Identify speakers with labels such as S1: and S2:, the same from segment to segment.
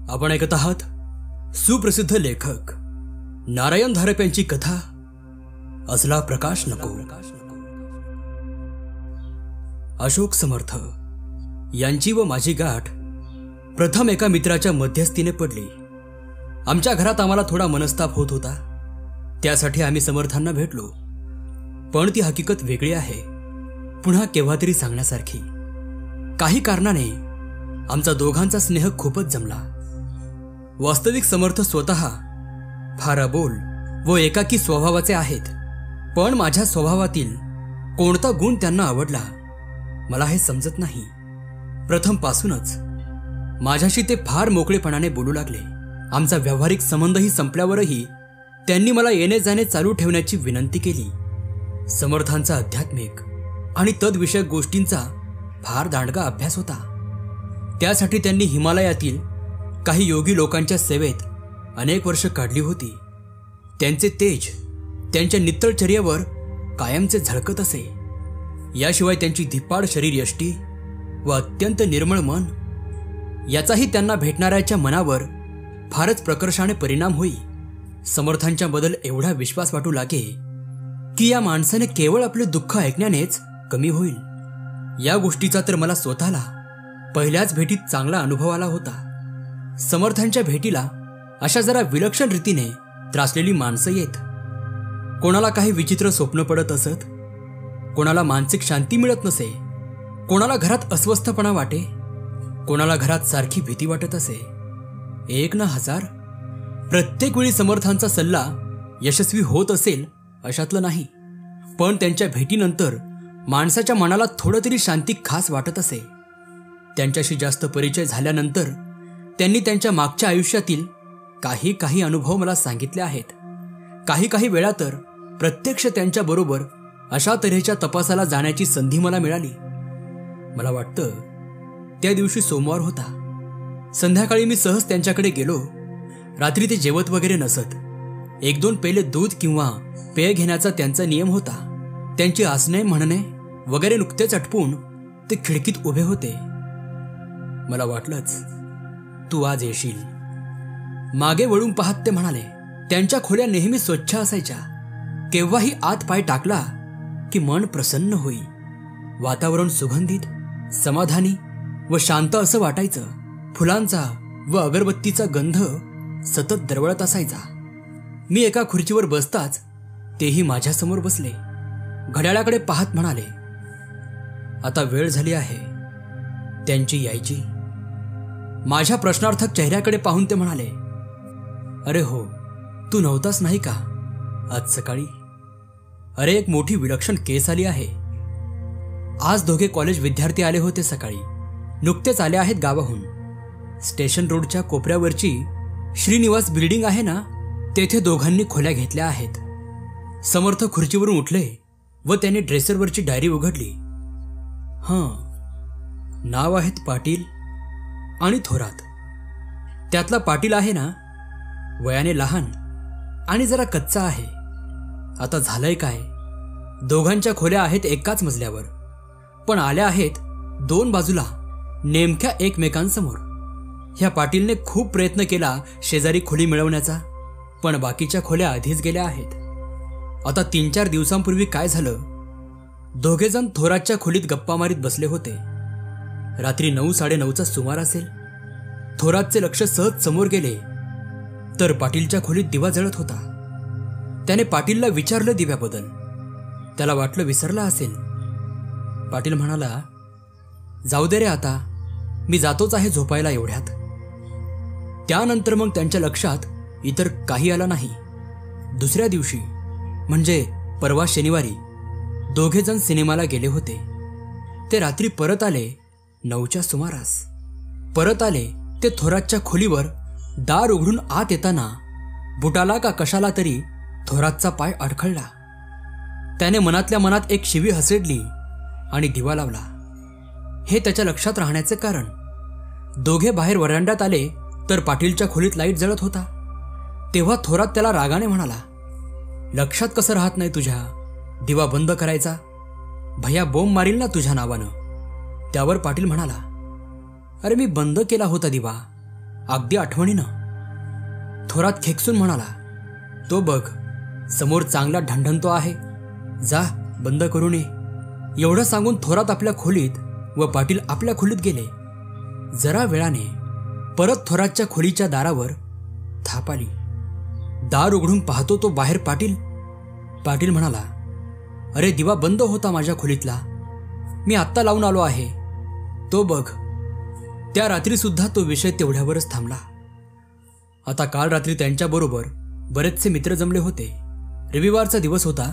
S1: आपण ऐकत आहात सुप्रसिद्ध लेखक नारायण धारप यांची कथा असला प्रकाश नको. अशोक समर्थ यांची व माझी गाठ प्रथम एका मित्राच्या मध्यस्थीने पडली. आमच्या घरात आम्हाला थोडा मनस्ताप होत होता. त्यासाठी आम्ही समर्थांना भेटलो. पण ती हकीकत वेगळी आहे, पुन्हा केव्हा तरी सांगण्यासारखी. काही कारणाने आमचा दोघांचा स्नेह खूपच जमला. वास्तविक समर्थ स्वतः फार अबोल व एकाकी स्वभावाचे आहेत, पण माझ्या स्वभावातील कोणता गुण त्यांना आवडला मला हे समजत नाही. प्रथमपासूनच माझ्याशी ते फार मोकळेपणाने बोलू लागले. आमचा व्यावहारिक संबंधही संपल्यावरही त्यांनी मला येणे जाणे चालू ठेवण्याची विनंती केली. समर्थांचा आध्यात्मिक आणि तद्विषयक गोष्टींचा फार दांडगा अभ्यास होता. त्यासाठी त्यांनी हिमालयातील काही योगी लोकांच्या सेवेत अनेक वर्ष काढली होती. त्यांचे तेज त्यांच्या नित्तळचर्येवर कायमचे झळकत असे. याशिवाय त्यांची धिप्पाड शरीर यष्टी व अत्यंत निर्मळ मन याचाही त्यांना भेटणाऱ्याच्या मनावर फारच प्रकर्षाने परिणाम होई. समर्थांच्या बद्दल एवढा विश्वास वाटू लागे की या माणसाने केवळ आपले दुःख ऐकण्यानेच कमी होईल. या गोष्टीचा तर मला स्वतःला पहिल्याच भेटीत चांगला अनुभव आला होता. समर्थांच्या भेटीला अशा जरा विलक्षण रीतीने त्रासलेली माणसं येत. कोणाला काही विचित्र स्वप्न पडत असत, कोणाला मानसिक शांती मिळत नसे, कोणाला घरात अस्वस्थपणा वाटे, कोणाला घरात सारखी भीती वाटत असे. एक ना हजार, प्रत्येक वेळी समर्थांचा सल्ला यशस्वी होत असेल अशातलं नाही. पण त्यांच्या भेटीनंतर माणसाच्या मनाला थोडं तरी शांती खास वाटत असे. त्यांच्याशी जास्त परिचय झाल्यानंतर त्यांनी त्यांच्या मागच्या आयुष्यातील काही अनुभव मला सांगितले आहेत. काही वेळा तर प्रत्यक्ष त्यांच्याबरोबर अशा तऱ्हेच्या तपासाला जाण्याची संधी मला मिळाली. मला वाटतं त्या दिवशी सोमवार होता. संध्याकाळी मी सहज त्यांच्याकडे गेलो. रात्री ते जेवत वगैरे नसत. 1-2 पेले दूध किंवा पेय घेण्याचा त्यांचा नियम होता. त्यांची आसने म्हणणे वगैरे नुकतेच आटपून ते खिडकीत उभे होते. मला वाटलंच तू आज येशील. मागे वळून पाहत ते म्हणाले. त्यांच्या खोल्या नेहमी स्वच्छ असायच्या. केव्हाही आत पाय टाकला की मन प्रसन्न होई. वातावरण सुगंधित, समाधानी व शांत असं वाटायचं. फुलांचा व अगरबत्तीचा गंध सतत दरवळत असायचा. मी एका खुर्चीवर बसताच तेही माझ्यासमोर बसले. घड्याळाकडे पाहत म्हणाले, आता वेळ झाली आहे त्यांची यायची. माझ्या प्रश्नार्थक चेहऱ्याकडे पाहून ते म्हणाले, अरे हो, तू नव्हताच नाही का आज सकाळी? अरे एक मोठी विलक्षण केस आली आहे. आज दोघे कॉलेज विद्यार्थी आले होते सकाळी. नुकतेच आले आहेत गावाहून. स्टेशन रोडच्या कोपऱ्यावरची श्रीनिवास बिल्डिंग आहे ना, तेथे दोघांनी खोल्या घेतल्या आहेत. समर्थ खुर्चीवरून उठले व त्याने ड्रेसरवरची डायरी उघडली. नाव आहेत पाटील आणि थोरात. त्यातला पाटील आहे ना, वयाने लहान आणि जरा कच्चा आहे. आता झालंय काय, दोघांच्या खोल्या आहेत एकाच मजल्यावर, पण आल्या आहेत 2 बाजूला नेमक्या एकमेकांसमोर. ह्या पाटीलने खूप प्रयत्न केला शेजारी खोली मिळवण्याचा, पण बाकीच्या खोल्या आधीच गेल्या आहेत. आता 3-4 दिवसांपूर्वी काय झालं, दोघेजण थोरातच्या खोलीत गप्पा मारीत बसले होते. रात्री 9-9:30चा सुमार असेल. थोरातचे लक्ष सहज समोर गेले तर पाटीलच्या खोलीत दिवा जळत होता. त्याने पाटीलला विचारलं दिव्याबद्दल. त्याला वाटलं विसरला असेल. पाटील म्हणाला, जाऊ दे रे, आता मी जातोच आहे झोपायला एवढ्यात. त्यानंतर मग त्यांच्या लक्षात इतर काही आलं नाही. दुसऱ्या दिवशी म्हणजे परवा शनिवारी दोघेजण सिनेमाला गेले होते. ते रात्री परत आले 9च्या सुमारास. परत आले ते थोरातच्या खोलीवर दार उघडून आत येताना बुटाला का कशाला तरी थोरातचा पाय अडखळला. त्याने मनातल्या मनात एक शिवी हसडली आणि दिवा लावला. हे त्याच्या लक्षात राहण्याचे कारण, दोघे बाहेर वरांड्यात आले तर पाटीलच्या खोलीत लाईट जळत होता. तेव्हा थोरात त्याला रागाने म्हणाला, लक्षात कसं राहत नाही तुझ्या, दिवा बंद करायचा, भैया बोंब मारील ना तुझ्या नावानं. त्यावर पाटील म्हणाला, अरे मी बंद केला होता दिवा, अगदी आठवणीनं. थोरात खेकसून म्हणाला, तो बघ समोर चांगला ढणढणतो आहे, जा बंद करून ये. एवढं सांगून थोरात आपल्या खोलीत व पाटील आपल्या खोलीत गेले. जरा वेळाने परत थोरातच्या खोलीच्या दारावर थाप आली. दार उघडून पाहतो तो बाहेर पाटील. पाटील म्हणाला, अरे दिवा बंद होता माझ्या खोलीतला, मी आत्ता लावून आलो आहे. तो बघ. त्या रात्री सुद्धा तो विषय तेवढ्यावरच थांबला. आता काल रात्री त्यांच्याबरोबर बरेचसे मित्र जमले होते. रविवारचा दिवस होता.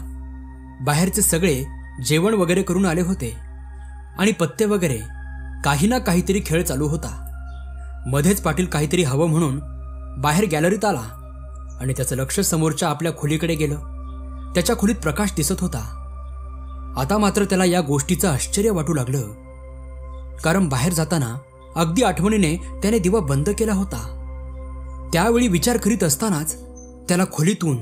S1: बाहेरचे सगळे जेवण वगैरे करून आले होते आणि पत्ते वगैरे काही ना काहीतरी खेळ चालू होता. मध्येच पाटील काहीतरी हवं म्हणून बाहेर गॅलरीत आला आणि त्याचं लक्ष समोरच्या आपल्या खोलीकडे गेलं. त्याच्या खोलीत प्रकाश दिसत होता. आता मात्र त्याला या गोष्टीचं आश्चर्य वाटू लागलं, कारण बाहेर जाताना अगदी आठवणीने त्याने दिवा बंद केला होता. त्यावेळी विचार करीत असतानाच त्याला खोलीतून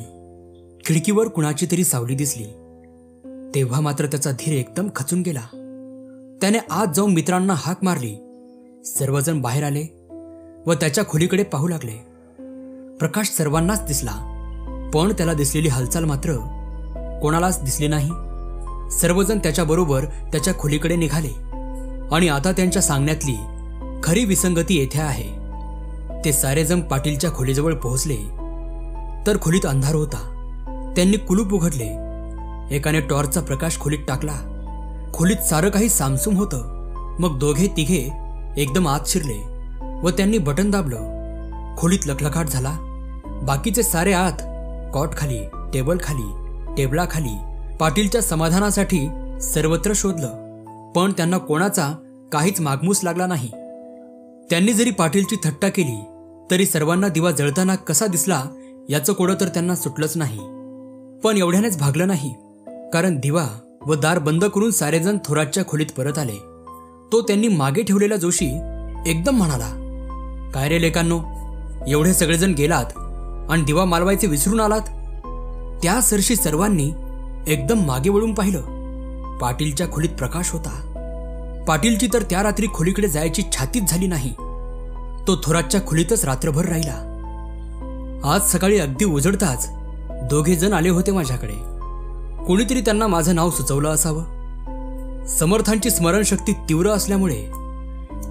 S1: खिडकीवर कुणाची तरी सावली दिसली. तेव्हा मात्र त्याचा धीर एकदम खचून गेला. त्याने आत जाऊन मित्रांना हाक मारली. सर्वजण बाहेर आले व त्याच्या खोलीकडे पाहू लागले. प्रकाश सर्वांनाच दिसला, पण त्याला दिसलेली हालचाल मात्र कोणालाच दिसली नाही. सर्वजण त्याच्याबरोबर त्याच्या खोलीकडे निघाले आणि आता त्यांच्या सांगण्यातली खरी विसंगती येथे आहे. ते सारेजण पाटीलच्या खोलीजवळ पोहोचले तर खोलीत अंधार होता. त्यांनी कुलूप उघडले. एकाने टॉर्चचा प्रकाश खोलीत टाकला. खोलीत सारं काही सामसूम होतं. मग दोघे तिघे एकदम आत शिरले व त्यांनी बटन दाबलं. खोलीत लखलखाट झाला. बाकीचे सारे आत, कॉट खाली, टेबल खाली, टेबला खाली. पाटीलच्या समाधानासाठी सर्वत्र शोधलं, पण त्यांना कोणाचा काहीच मागमूस लागला नाही. त्यांनी जरी पाटीलची थट्टा केली तरी सर्वांना दिवा जळताना कसा दिसला याचं कोडं तर त्यांना सुटलंच नाही. पण एवढ्यानेच भागलं नाही, कारण दिवा व दार बंद करून सारेजण थोरातच्या खोलीत परत आले. तो त्यांनी मागे ठेवलेला जोशी एकदम म्हणाला, काय रे लेकांनो, एवढे सगळेजण गेलात आणि दिवा मालवायचे विसरून आलात. त्या सरशी सर्वांनी एकदम मागे वळून पाहिलं. पाटीलच्या खोलीत प्रकाश होता. पाटीलची तर त्या रात्री खोलीकडे जायची छातीच झाली नाही. तो थोरातच्या खोलीतच रात्रभर राहिला. आज सकाळी अगदी उजळताच दोघे जण आले होते माझ्याकडे. कोणीतरी त्यांना माझं नाव सुचवलं असावं. समर्थांची स्मरणशक्ती तीव्र असल्यामुळे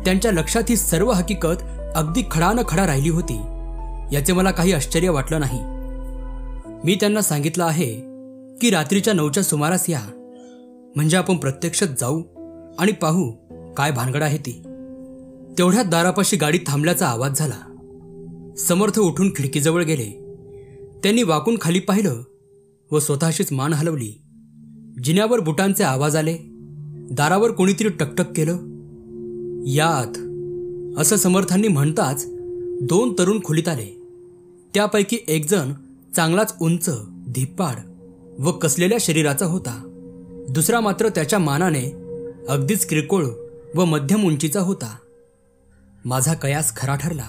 S1: त्यांच्या लक्षात ही सर्व हकीकत अगदी खडा न खडा राहिली होती. याचे मला काही आश्चर्य वाटलं नाही. मी त्यांना सांगितलं आहे की रात्रीच्या 9च्या सुमारास या, म्हणजे आपण प्रत्यक्षात जाऊ आणि पाहू काय भानगड आहे ती. तेवढ्यात दारापाशी गाडी थांबल्याचा आवाज झाला. समर्थ उठून खिडकीजवळ गेले. त्यांनी वाकून खाली पाहिलं व स्वतःशीच मान हलवली. जिन्यावर बुटांचे आवाज आले. दारावर कोणीतरी टकटक केलं. यात असं समर्थांनी म्हणताच 2 तरुण खोलीत आले. त्यापैकी एक जण चांगलाच उंच, धिप्पाड व कसलेल्या शरीराचा होता. दुसरा मात्र त्याच्या मानाने अगदीच किरकोळ व मध्यम उंचीचा होता. माझा कयास खरा ठरला.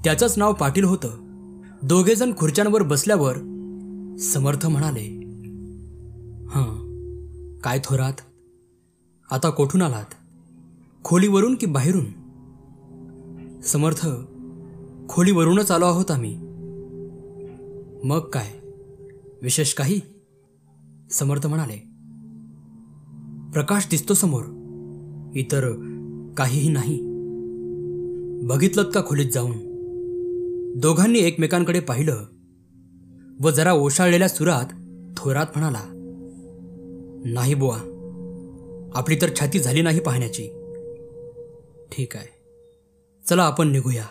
S1: त्याचंच नाव पाटील होतं. दोघेजण खुर्च्यांवर बसल्यावर समर्थ म्हणाले, काय थोरात, आता कोठून आलात? खोलीवरून की बाहेरून? समर्थ, खोलीवरूनच आलो आहोत आम्ही. मग काय विशेष काही? समर्थ म्हणाले. प्रकाश दिसतो समोर, इतर काहीही नाही. बघितलं का खोलीत जाऊन? दोघांनी एकमेकांकडे पाहिलं व जरा ओशाळलेल्या सुरात थोरात म्हणाला, नाही बुवा, आपली तर छाती झाली नाही पाहण्याची. ठीक आहे, चला आपण निघूया.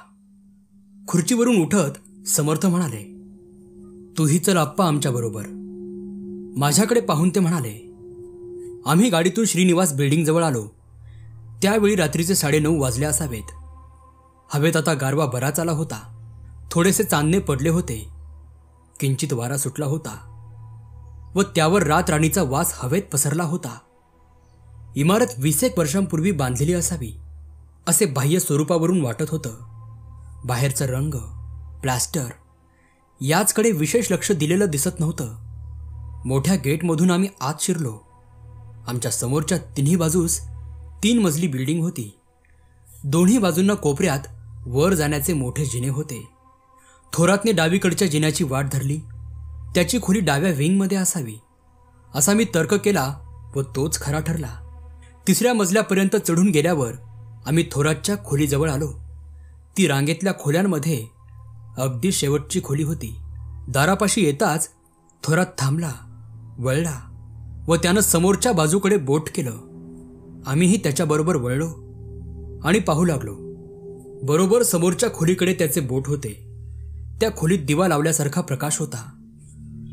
S1: खुर्चीवरून उठत समर्थ म्हणाले, तूही चल आप्पा आमच्याबरोबर. माझ्याकडे पाहून ते म्हणाले. आम्ही गाडीतून श्रीनिवास बिल्डिंगजवळ आलो. त्यावेळी रात्रीचे 9:30 वाजले असावेत. हवेत आता गारवा बराच आला होता. थोडेसे चांदणे पडले होते. किंचित वारा सुटला होता व त्यावर रात राणीचा वास हवेत पसरला होता. इमारत 20 वर्षांपूर्वी बांधलेली असावी असे बाह्य स्वरूपावरून वाटत होतं. बाहेरचा रंग, प्लास्टर याचकडे विशेष लक्ष दिलेलं दिसत नव्हतं. मोठ्या गेटमधून आम्ही आत शिरलो. आमच्या समोरच्या तिन्ही बाजूस 3 मजली बिल्डिंग होती. दोन्ही बाजूंना कोपऱ्यात वर जाण्याचे मोठे जिने होते. थोरातने डावीकडच्या जिन्याची वाट धरली. त्याची खोली डाव्या विंगमध्ये असावी असा मी तर्क केला व तोच खरा ठरला. 3ऱ्या मजल्यापर्यंत चढून गेल्यावर आम्ही थोरातच्या खोलीजवळ आलो. ती रांगेतल्या खोल्यांमध्ये अगदी शेवटची खोली होती. दारापाशी येताच थोरात थांबला, वळला व त्यानं समोरच्या बाजूकडे बोट केलं. आम्हीही त्याच्याबरोबर वळलो आणि पाहू लागलो. बरोबर समोरच्या खोलीकडे त्याचे बोट होते. त्या खोलीत दिवा लावल्यासारखा प्रकाश होता.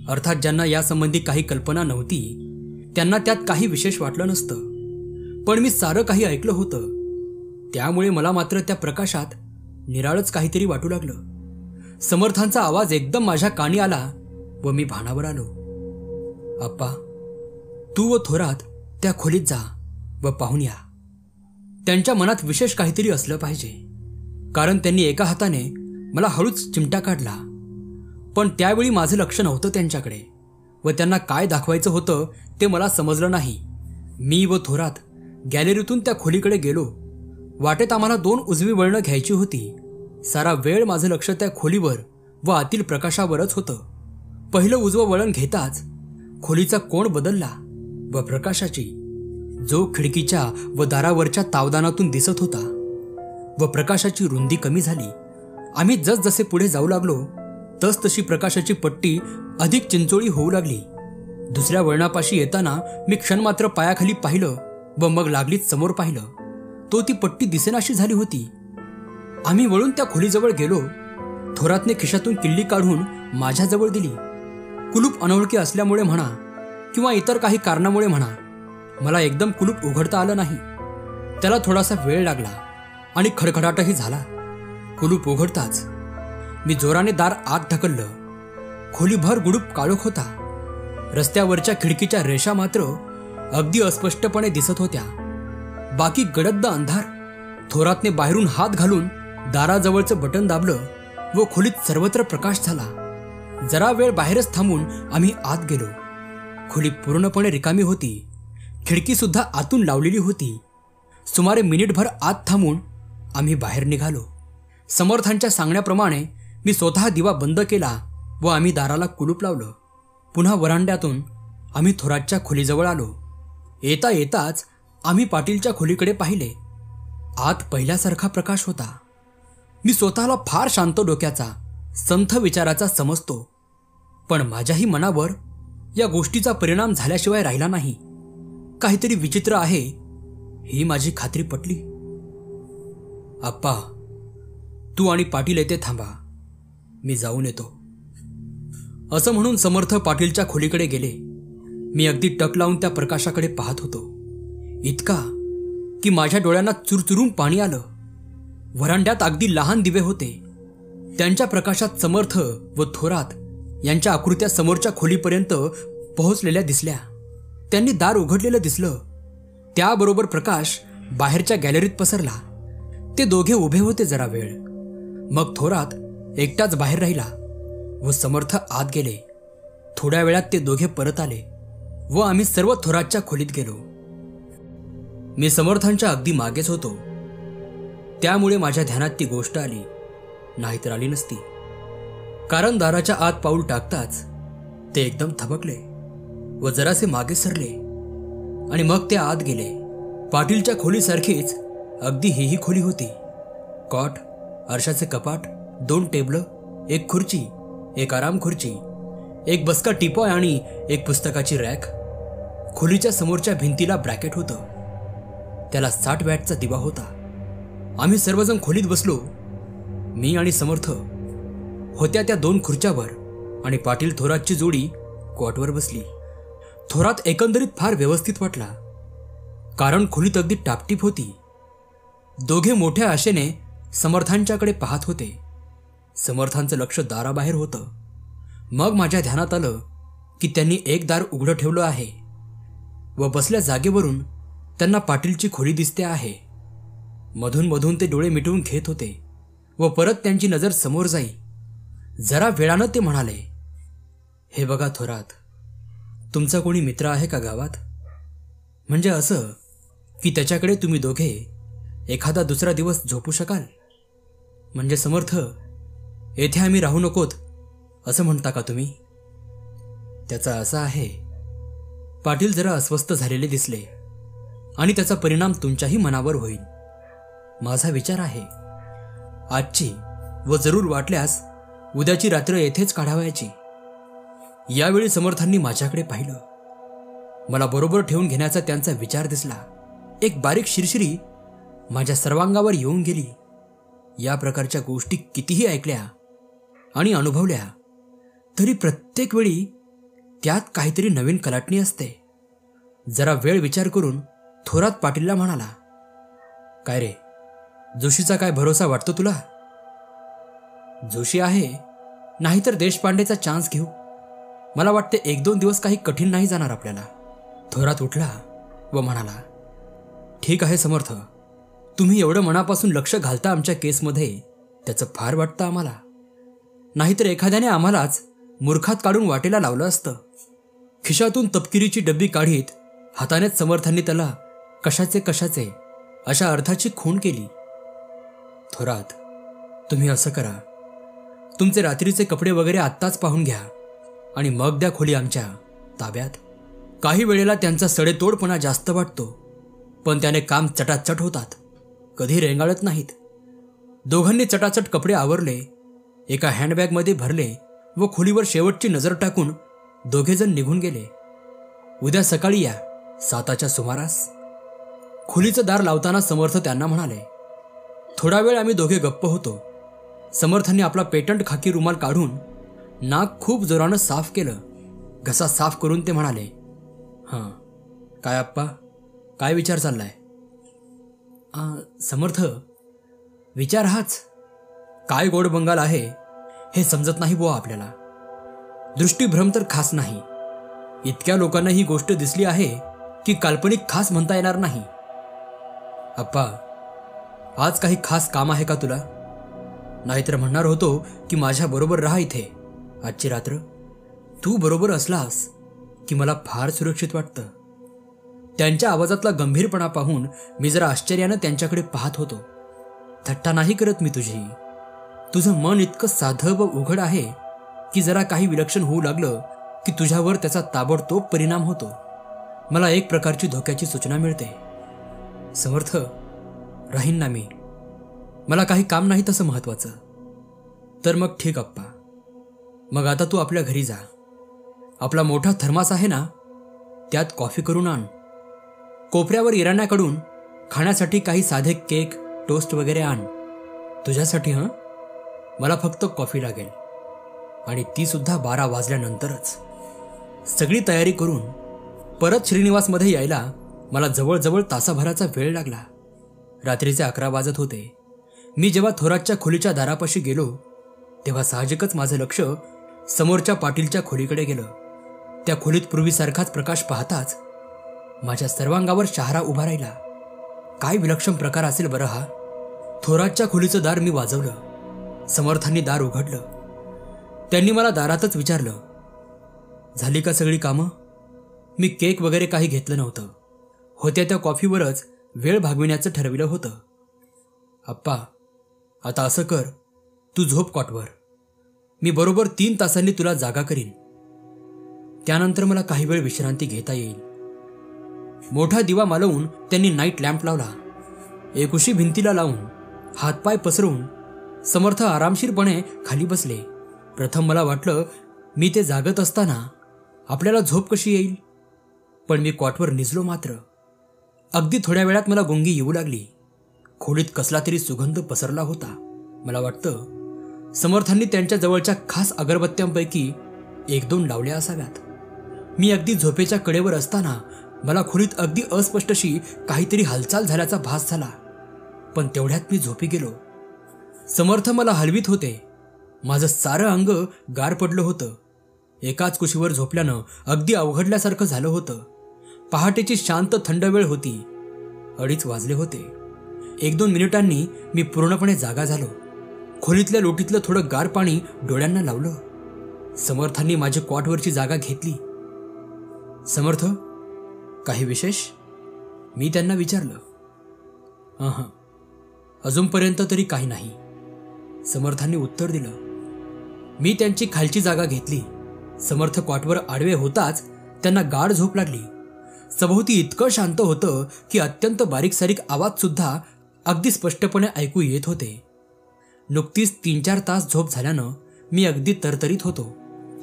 S1: अर्थात ज्यांना यासंबंधी काही कल्पना नव्हती त्यांना त्यात काही विशेष वाटलं नसतं. पण मी सारं काही ऐकलं होतं, त्यामुळे मला मात्र त्या प्रकाशात निराळच काहीतरी वाटू लागलं. समर्थांचा आवाज एकदम माझ्या कानी आला व मी भानावर आलो. आप्पा, तू व थोरात त्या खोलीत जा व पाहून या. त्यांच्या मनात विशेष काहीतरी असलं पाहिजे, कारण त्यांनी एका हाताने मला हळूच चिमटा काढला. पण त्यावेळी माझं लक्ष नव्हतं त्यांच्याकडे व त्यांना काय दाखवायचं होतं ते मला समजलं नाही. मी व थोरात गॅलरीतून त्या खोलीकडे गेलो. वाटेत आम्हाला 2 उजवी वळणं घ्यायची होती. सारा वेळ माझं लक्ष त्या खोलीवर व आतील प्रकाशावरच होतं. पहिलं उजवं वळण घेताच खोलीचा कोन बदलला व प्रकाशाची जो खिडकीच्या व दारावरच्या तावदानातून दिसत होता व प्रकाशाची रुंदी कमी झाली. आम्ही जसजसे पुढे जाऊ लागलो तसतशी प्रकाशाची पट्टी अधिक चिंचोळी होऊ लागली. 2ऱ्या वळणापाशी येताना मी क्षणमात्र पायाखाली पाहिलं व मग लागलीच समोर पाहिलं. तो ती पट्टी दिसेनाशी झाली होती. आम्ही वळून त्या खोलीजवळ गेलो. थोरातने खिशातून किल्ली काढून माझ्याजवळ दिली. कुलूप अनोळखी असल्यामुळे म्हणा किंवा इतर काही कारणामुळे म्हणा, मला एकदम कुलूप उघडता आलं नाही. त्याला थोडासा वेळ लागला आणि खडखडाटही झाला. कुलूप उघडताच मी जोराने दार आत ढकललं. खोलीभर गुडूप काळोख होता. रस्त्यावरच्या खिडकीच्या रेषा मात्र अगदी अस्पष्टपणे दिसत होत्या. बाकी गडद अंधार. थोरातने बाहेरून हात घालून दाराजवळचं बटन दाबलं व खोलीत सर्वत्र प्रकाश झाला. जरा वेळ बाहेरच थांबून आम्ही आत गेलो. खोली पूर्णपणे रिकामी होती. खिडकी सुद्धा आतून लावलेली होती. सुमारे मिनिटभर आत थांबून आम्ही बाहेर निघालो. समर्थांच्या सांगण्याप्रमाणे मी स्वतः दिवा बंद केला व आम्ही दाराला कुलूप लावलं. पुन्हा वरांड्यातून आम्ही थोरातच्या खोलीजवळ आलो. येता येताच आम्ही पाटीलच्या खोलीकडे पाहिले. आत पहिल्यासारखा प्रकाश होता. मी स्वतःला फार शांत डोक्याचा, संथ विचाराचा समजतो, पण माझ्याही मनावर या गोष्टीचा परिणाम झाल्याशिवाय राहिला नाही. काहीतरी विचित्र आहे ही माझी खात्री पटली. आप्पा, तू आणि पाटील येथे थांबा, मी जाऊन येतो. असं म्हणून समर्थ पाटीलच्या खोलीकडे गेले. मी अगदी टक लावून त्या प्रकाशाकडे पाहत होतो, इतका की माझ्या डोळ्यांना चुरचुरून पाणी आलं. वरांड्यात अगदी लहान दिवे होते. त्यांच्या प्रकाशात समर्थ व थोरात यांच्या आकृत्या समोरच्या खोलीपर्यंत पोहोचलेल्या दिसल्या. त्यांनी दार उघडलेलं दिसलं. त्याबरोबर प्रकाश बाहेरच्या गॅलरीत पसरला. ते दोघे उभे होते जरा वेळ. मग थोरात एकटाच बाहेर राहिला व समर्थ आत गेले. थोड्या वेळात ते दोघे परत आले व आम्ही सर्व थोरातच्या खोलीत गेलो. मी समर्थांच्या अगदी मागेच होतो, त्यामुळे माझ्या ध्यानात ती गोष्ट आली, नाहीतर आली नसती. कारण दाराच्या आत पाऊल टाकताच ते एकदम थबकले व जरासे मागे सरले आणि मग ते आत गेले. पाटीलच्या खोलीसारखीच अगदी ही खोली होती. कॉट, आरशाचे कपाट, 2 टेबलं, 1 खुर्ची, 1 आराम खुर्ची, 1 बसका टिपॉय आणि 1 पुस्तकाची रॅक. खोलीच्या समोरच्या भिंतीला ब्रॅकेट होतं. त्याला 60 वॅटचा दिवा होता. आम्ही सर्वजण खोलीत बसलो. मी आणि समर्थ होत्या त्या 2 खुर्च्यावर आणि पाटील थोरातची जोडी कॉटवर बसली. थोरात एकंदरीत फार व्यवस्थित वाटला, कारण खोलीत अगदी टापटीप होती. दोघे मोठ्या आशेने समर्थांच्याकडे पाहत होते. समर्थांचं लक्ष दाराबाहेर होतं. मग माझ्या ध्यानात आलं की त्यांनी एक दार उघडं ठेवलं आहे व बसल्या जागेवरून त्यांना पाटीलची खोली दिसते आहे. मधून मधून ते डोळे मिटवून घेत होते व परत त्यांची नजर समोर जाई. जरा वेळानं ते म्हणाले, हे बघा थोरात, तुमचा कोणी मित्र आहे का गावात? म्हणजे असं की त्याच्याकडे तुम्ही दोघे एखादा दुसरा दिवस झोपू शकाल. म्हणजे समर्थ, येथे आम्ही राहू नकोत असं म्हणता का तुम्ही? त्याचा असा आहे, पाटील जरा अस्वस्थ झालेले दिसले आणि त्याचा परिणाम तुमच्याही मनावर होईल. माझा विचार आहे, आजची व जरूर वाटल्यास उद्याची रात्र येथेच काढावयाची. यावेळी समर्थांनी माझ्याकडे पाहिलं. मला बरोबर ठेवून घेण्याचा त्यांचा विचार दिसला. एक बारीक शिरशिरी माझ्या सर्वांगावर येऊन गेली. या प्रकारच्या गोष्टी कितीही ऐकल्या आणि अनुभवल्या तरी प्रत्येक वेळी त्यात काहीतरी नवीन कलाटणी असते. जरा वेळ विचार करून थोरात पाटीलला म्हणाला, काय रे, जोशीचा काय भरोसा वाटतो तुला? जोशी आहे, नाहीतर देशपांडेचा चान्स घेऊ. मला वाटते 1-2 दिवस काही कठीण नाही जाणार आपल्याला. थोरात उठला व म्हणाला, ठीक आहे समर्थ, तुम्ही एवढं मनापासून लक्ष घालता आमच्या केसमध्ये त्याचं फार वाटतं आम्हाला. नाहीतर एखाद्याने आम्हालाच मूर्खात काढून वाटेला लावलं असतं. खिशातून तपकिरीची डब्बी काढीत हातानेच समर्थांनी त्याला कशाचे अशा अर्थाची खूण केली. थोरात, तुम्ही असं करा, तुमचे रात्रीचे कपडे वगैरे आत्ताच पाहून घ्या आणि मग द्या खोली आमच्या ताब्यात. काही वेळेला त्यांचा सडेतोडपणा जास्त वाटतो, पण त्याने काम चटाचट होतात, कधी रेंगाळत नाहीत. दोघांनी चटाचट कपडे आवरले, एका हँडबॅगमध्ये भरले व खोलीवर शेवटची नजर टाकून दोघेजण निघून गेले. उद्या सकाळी या 7च्या सुमारास. खोलीचं दार लावताना समर्थ त्यांना म्हणाले. थोडा वेळ आम्ही दोघे गप्प होतो. समर्थांनी आपला पेटंट खाकी रुमाल काढून नाक खूप जोरानं साफ केलं. घसा साफ करून ते म्हणाले, हां, काय आप्पा, काय विचार चाललाय? समर्थ, विचार हाच, काय गोड बंगाल आहे हे समजत नाही बुवा आपल्याला. दृष्टीभ्रम तर खास नाही. इतक्या लोकांना ही गोष्ट दिसली आहे की काल्पनिक खास म्हणता येणार नाही. आप्पा, आज काही खास काम आहे का तुला? नाहीतर म्हणणार होतो की माझ्या बरोबर राहा इथे आजची रात्र. तू बरोबर असलास की मला फार सुरक्षित वाटतं. त्यांच्या आवाजातला गंभीरपणा पाहून मी जरा आश्चर्यानं त्यांच्याकडे पाहत होतो. थट्टा नाही करत मी तुझी. तुझं मन इतकं साधं व उघड आहे की जरा काही विलक्षण होऊ लागलं की तुझ्यावर त्याचा ताबडतोब परिणाम होतो. मला एक प्रकारची धोक्याची सूचना मिळते. समर्थ, राहीन ना मी. मला काही काम नाही तसं महत्वाचं. तर मग ठीक अप्पा. मग आता तू आपल्या घरी जा. आपला मोठा थर्मास आहे ना, त्यात कॉफी करून आण. कोपऱ्यावर इराण्याकडून खाण्यासाठी काही साधे केक, टोस्ट वगैरे आण. तुझ्यासाठी. हं, मला फक्त कॉफी लागेल आणि ती सुद्धा 12 वाजल्यानंतरच. सगळी तयारी करून परत श्रीनिवासमध्ये यायला मला जवळजवळ तासाभराचा वेळ लागला. रात्रीचे 11 वाजत होते. मी जेव्हा थोरातच्या खोलीच्या दारापाशी गेलो तेव्हा साहजिकच माझं लक्ष समोरच्या पाटीलच्या खोलीकडे गेलं. त्या खोलीत पूर्वीसारखाच प्रकाश पाहताच माझ्या सर्वांगावर शहारा उभा राहिला. काय विलक्षण प्रकार असेल बरं हा. थोरातच्या खोलीचं दार मी वाजवलं. समर्थांनी दार उघडलं. त्यांनी मला दारातच विचारलं, झाली का सगळी कामं? मी केक वगैरे काही घेतलं नव्हतं. होत्या त्या कॉफीवरच वेळ भागविण्याचं ठरविलं होतं. आप्पा, आता असं कर, तू झोप कॉटवर. मी बरोबर 3 तासांनी तुला जागा करीन. त्यानंतर मला काही वेळ विश्रांती घेता येईल. मोठा दिवा मालवून त्यांनी नाईट लॅम्प लावला. एकुशी भिंतीला लावून हातपाय पसरवून समर्थ आरामशीरपणे खाली बसले. प्रथम मला वाटलं मी ते जागत असताना आपल्याला झोप कशी येईल, पण मी कॉटवर निजलो मात्र. अगदी थोड्या वेळात मला गुंगी येऊ लागली. खोलीत कसला तरी सुगंध पसरला होता. मला वाटतं समर्थांनी त्यांच्या जवळच्या खास अगरबत्त्यांपैकी 1-2 लावल्या असाव्यात. मी अगदी झोपेच्या कडेवर असताना मला खोलीत अगदी अस्पष्टशी काहीतरी हालचाल झाल्याचा भास झाला. पण तेवढ्यात मी झोपी गेलो. समर्थ मला हलवीत होते. माझं सारं अंग गार पडलं होतं. एकाच कुशीवर झोपल्यानं अगदी अवघडल्यासारखं झालं होतं. पहाटेची शांत थंड वेळ होती. 2:30 वाजले होते. 1-2 मिनिटांनी मी पूर्णपणे जागा झालो. खोलीतल्या लोटीतलं थोडं गार पाणी डोळ्यांना लावलं. समर्थांनी माझी कॉटवरची जागा घेतली. समर्थ, काही विशेष? मी त्यांना विचारलं. अजूनपर्यंत तरी काही नाही. समर्थांनी उत्तर दिलं. मी त्यांची खालची जागा घेतली. समर्थ कॉटवर आडवे होताच त्यांना गाढ झोप लागली. सभोवती इतकं शांत होतं की अत्यंत बारीक सारीक आवाज सुद्धा अगदी स्पष्टपणे ऐकू येत होते. नुकतीच 3-4 तास झोप झाल्यानं मी अगदी तरतरीत होतो.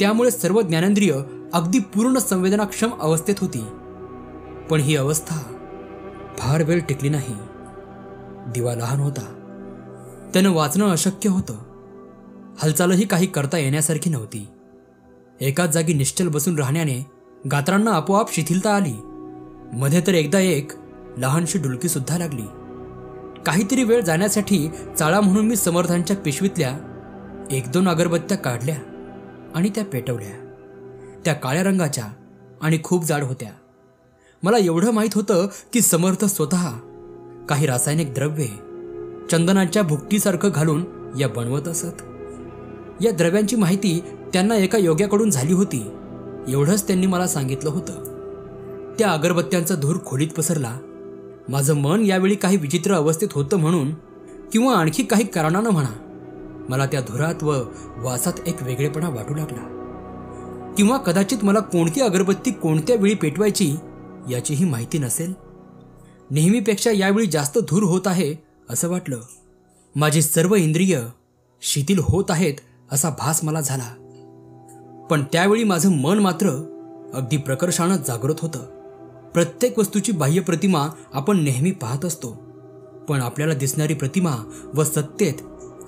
S1: त्यामुळे सर्व ज्ञानेंद्रिय अगदी पूर्ण संवेदनाक्षम अवस्थेत होती. पण ही अवस्था फार वेळ टिकली नाही. दिवा लहान होता. त्यानं वाचणं अशक्य होतं. हालचालही काही करता येण्यासारखी नव्हती. एकाच जागी निश्चल बसून राहण्याने गात्रांना आपोआप शिथिलता आली. मध्ये तर एकदा एक लहानशी डुलकी सुद्धा लागली. काहीतरी वेळ जाण्यासाठी चाळा म्हणून मी समर्थांच्या पिशवीतल्या 1-2 अगरबत्त्या काढल्या आणि त्या पेटवल्या. त्या काळ्या रंगाच्या आणि खूप जाड होत्या. मला एवढं माहीत होतं की समर्थ स्वतः काही रासायनिक द्रव्ये चंदनाच्या भुकटीसारखं घालून या बनवत असत. या द्रव्यांची माहिती त्यांना एका योग्याकडून झाली होती, एवढंच त्यांनी मला सांगितलं होतं. त्या अगरबत्त्यांचा धूर खोलीत पसरला. माझं मन यावेळी काही विचित्र अवस्थेत होतं म्हणून किंवा आणखी काही कारणानं म्हणा, मला त्या धुरात व वासात एक वेगळेपणा वाटू लागला. किंवा कदाचित मला कोणती अगरबत्ती कोणत्या वेळी पेटवायची याचीही माहिती नसेल. नेहमीपेक्षा यावेळी जास्त धूर होत आहे असं वाटलं. माझी सर्व इंद्रिय शिथिल होत आहेत असा भास मला झाला. पण त्यावेळी माझं मन मात्र अगदी प्रकर्षानं जागृत होतं. प्रत्येक वस्तूची बाह्य प्रतिमा आपण नेहमी पाहत असतो, पण आपल्याला दिसणारी प्रतिमा व सत्तेत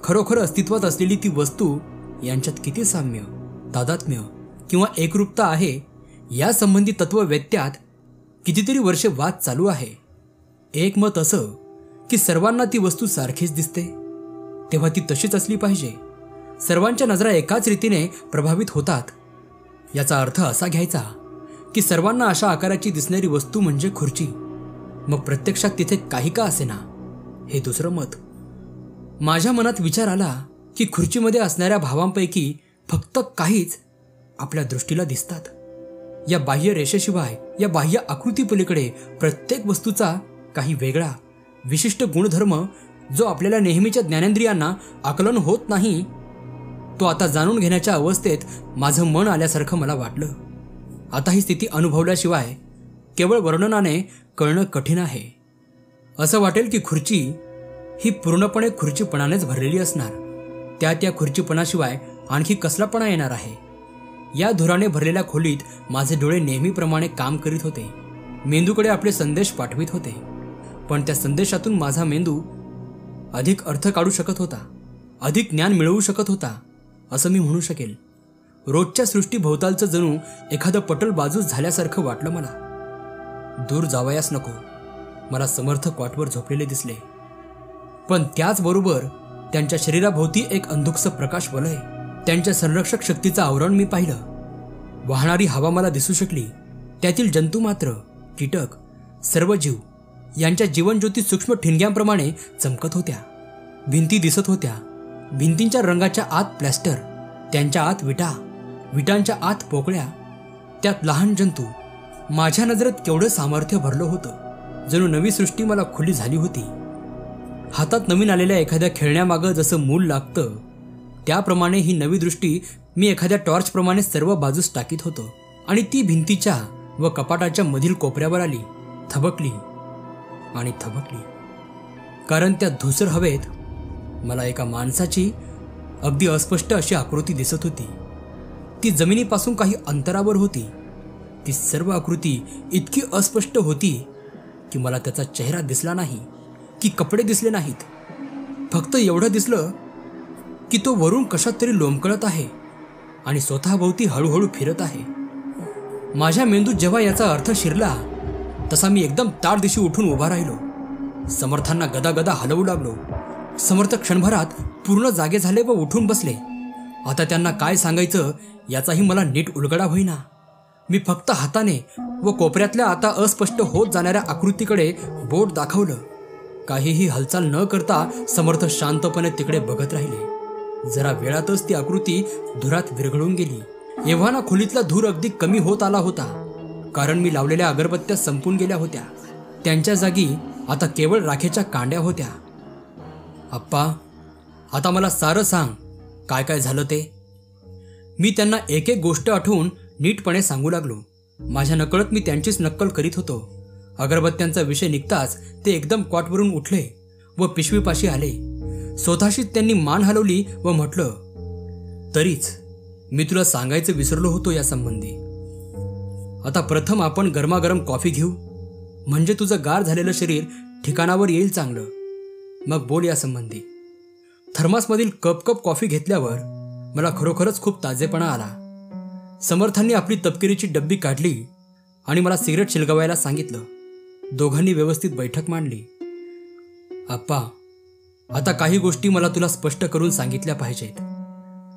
S1: खरोखर अस्तित्वात असलेली ती वस्तू यांच्यात किती साम्य, तादात्म्य किंवा एकरूपता आहे यासंबंधी तत्ववेत्त्यात कितीतरी वर्षे वाद चालू आहे. एक मत असं की सर्वांना ती वस्तू सारखीच दिसते, तेव्हा ती तशीच असली पाहिजे. सर्वांच्या नजरा एकाच रीतीने प्रभावित होतात. याचा अर्थ असा घ्यायचा की सर्वांना अशा आकाराची दिसणारी वस्तू म्हणजे खुर्ची. मग प्रत्यक्षात तिथे काही का असेना, हे दुसरं मत. माझ्या मनात विचार आला की खुर्चीमध्ये असणाऱ्या भावांपैकी फक्त काहीच आपल्या दृष्टीला दिसतात. या बाह्य रेषेशिवाय, या बाह्य आकृतीपलीकडे प्रत्येक वस्तूचा काही वेगळा विशिष्ट गुणधर्म जो आपल्याला नेहमीच्या ज्ञानेंद्रियांना आकलन होत नाही, तो आता जाणून घेण्याच्या अवस्थेत माझं मन आल्यासारखं मला वाटलं. आता ही स्थिती अनुभवल्याशिवाय केवळ वर्णनाने कळणं कठीण आहे. असं वाटेल की खुर्ची ही पूर्णपणे खुर्चीपणानेच भरलेली असणार. त्या खुर्चीपणाशिवाय आणखी कसलापणा येणार आहे. या धुराने भरलेल्या खोलीत माझे डोळे नेहमीप्रमाणे काम करीत होते. मेंदूकडे आपले संदेश पाठवित होते. पण त्या संदेशातून माझा मेंदू अधिक अर्थ काढू शकत होता, अधिक ज्ञान मिळवू शकत होता असं मी म्हणू शकेल. रोजच्या सृष्टीभोवतालचं जणू एखादं पटल बाजूस झाल्यासारखं वाटलं मला. दूर जावयास नको, मला समर्थ कॉटवर झोपलेले दिसले. पण त्याचबरोबर त्यांच्या शरीराभोवती एक अंधुकस प्रकाश वलय, त्यांच्या संरक्षक शक्तीचं आवरण मी पाहिलं. वाहणारी हवा मला दिसू शकली. त्यातील जंतू मात्र, कीटक, सर्व जीव यांच्या जीवनज्योती सूक्ष्म ठिणग्यांप्रमाणे चमकत होत्या. भिंती दिसत होत्या. भिंतींच्या रंगाच्या आत प्लॅस्टर, त्यांच्या आत विटा, विटांच्या आत पोकळ्या, त्यात लहान जंतू. माझ्या नजरेत केवढं सामर्थ्य भरलं होतं. जणू नवी सृष्टी मला खुली झाली होती. हातात नवीन आलेल्या एखाद्या खेळण्यामागं जसं मूल लागतं, त्याप्रमाणे ही नवी दृष्टी मी एखाद्या टॉर्चप्रमाणे सर्व बाजूस टाकीत होतो. आणि ती भिंतीच्या व कपाटाच्या मधील कोपऱ्यावर आली, थबकली आणि थबकली. कारण त्या धुसर हवेत मला एका माणसाची अगदी अस्पष्ट अशी आकृती दिसत होती. ती जमिनीपासून काही अंतरावर होती. ती सर्व आकृती इतकी अस्पष्ट होती की मला त्याचा चेहरा दिसला नाही, की कपडे दिसले नाहीत. फक्त एवढं दिसलं की तो वरून कशात तरी लोंबकळत आहे आणि स्वतःभोवती हळूहळू फिरत आहे. माझ्या मेंदूत जेव्हा याचा अर्थ शिरला तसा मी एकदम ताडदिशी उठून उभा राहिलो. समर्थांना गदागदा हलवू लागलो. समर्थ क्षणभरात पूर्ण जागे झाले व उठून बसले. आता त्यांना काय सांगायचं याचाही मला नीट उलगडा होईना. मी फक्त हाताने व कोपऱ्यातल्या आता अस्पष्ट होत जाणाऱ्या आकृतीकडे बोट दाखवलं. काहीही हालचाल न करता समर्थ शांतपणे तिकडे बघत राहिले. जरा वेळातच ती आकृती धुरात विरघळून गेली. एव्हाना खोलीतला धूर अगदी कमी होत आला होता, कारण मी लावलेल्या अगरबत्त्या संपून गेल्या होत्या. त्यांच्या जागी आता केवळ राखेच्या कांड्या होत्या. आप्पा, आता मला सारं सांग, काय काय झालं ते. मी त्यांना एक एक गोष्ट आठवून नीटपणे सांगू लागलो. माझ्या नकळत मी त्यांचीच नक्कल करीत होतो. अगरबत्त्यांचा विषय निघताच ते एकदम कॉटवरून उठले व पिशवीपाशी आले. स्वतःशीच त्यांनी मान हलवली व म्हटलं, तरीच मी तुला सांगायचं विसरलो होतो या संबंधी. आता प्रथम आपण गरमागरम कॉफी घेऊ, म्हणजे तुझं गार झालेलं शरीर ठिकाणावर येईल चांगलं. मग बोल या संबंधी. थर्मासमधील कप कॉफी घेतल्यावर मला खरोखरच खूप ताजेपणा आला. समर्थांनी आपली तपकिरीची डब्बी काढली आणि मला सिगरेट शिलगवायला सांगितलं. दोघांनी व्यवस्थित बैठक मांडली. आप्पा, आता काही गोष्टी मला तुला स्पष्ट करून सांगितल्या पाहिजेत.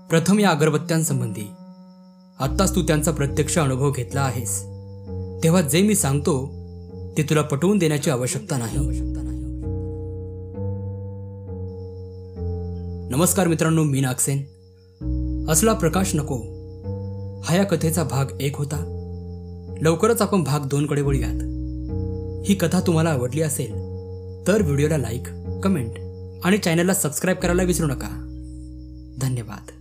S1: प्रथम या अगरबत्त्यांसंबंधी. आत्ताच तू त्यांचा प्रत्यक्ष अनुभव घेतला आहेस, तेव्हा जे मी सांगतो ते तुला पटवून देण्याची आवश्यकता नाही. नमस्कार मित्रांनो, मी नागसेन. असला प्रकाश नको हा या कथेचा भाग 1 होता. लवकरच आपण भाग 2 कडे वळूयात. ही कथा तुम्हाला आवडली असेल तर व्हिडिओला लाईक, कमेंट आणि चॅनलला सबस्क्राईब करायला विसरू नका. धन्यवाद.